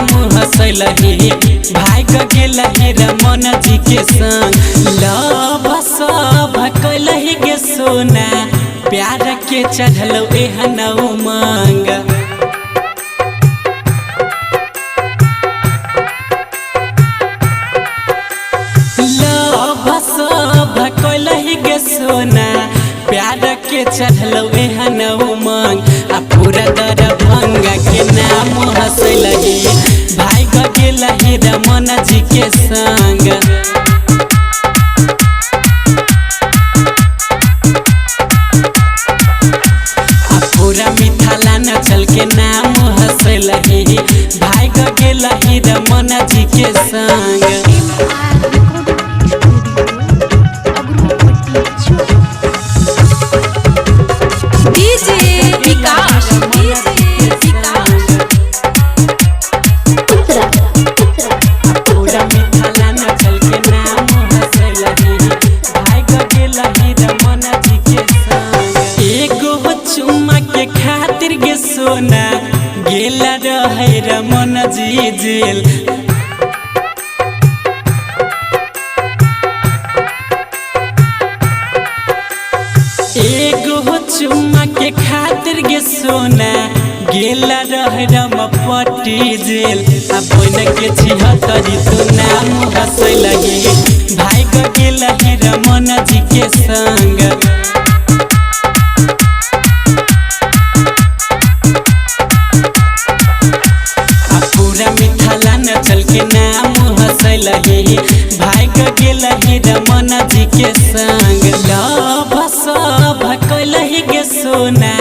नाम हंसलही भाई गेलही रमन जी के संग लव सब कैलही गे सोना प्यार के चढ़ल एहन उमंग लव सब कैलही गे सोना प्यार के चढ़ल एहन उमंग आ पूरा दरभंगा के नाम हंसलही भाई गेलही रमन जी के संग पूरा मिथिला नचल के नाम हंसलही भाई गेलही रमन जी के संग सोना गेला रहे रमन जी जेल एगो चुम्मा के खातिर गे सोना गेला रहे रमपट्टी जेल अपन के 76 तो नाम हंसलही भाई गेलही रमन जी के संग चल के नाम हंसलही भाई गेलही रमन जी के संग लव सब कैलही गे सोना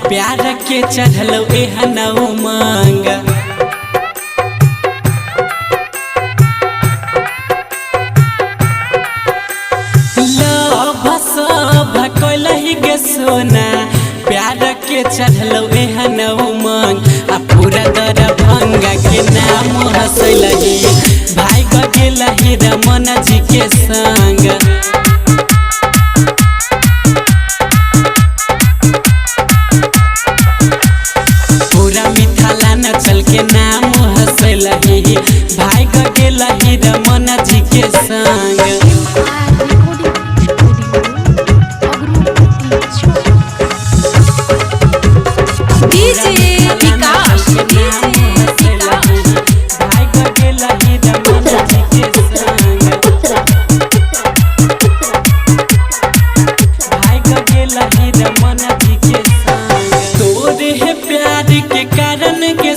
प्यार के चढ़ल एहन उमंग लव सब कैलही गे सोना प्यार के चढ़ल एहन उमंग आ पूरा दरभंगा के नाम हंसलही भाई गेलही रमन जी के संग पूरा मिथिला नचल के नाम हंसलही भाई गेलही रमन जी के संग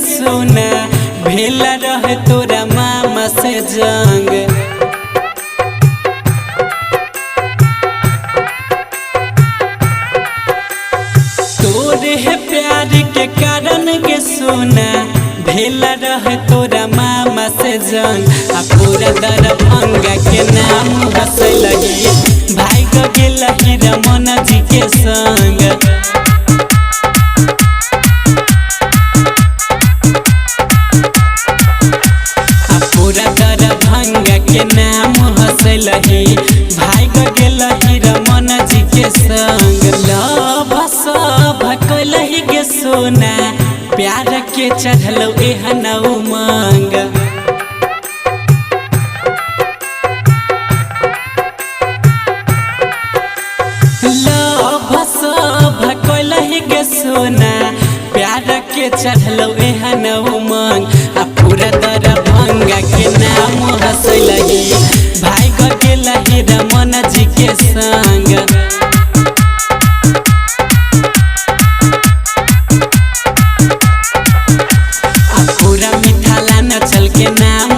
सोना भेला रहे तोरा मामा से जंग तोरे है प्यार के कारण के सोना भेला रहे तोरा मामा से जंग आ पूरा दरभंगा के नाम हंसलही भाई गेलही रमन जी के संग के नाम हंसलही भाई गेलही रमन जी के संग लव सब कैलही गे सोना प्यार के चढ़ल एहन उमंग लव सब कैलही गे सोना प्यार के चढ़ल एहन उमंग आ पूरा दरभंगा के नाम हंसलही भाई गेलही रमन जी के संग पूरा मिथिला नचल के नाम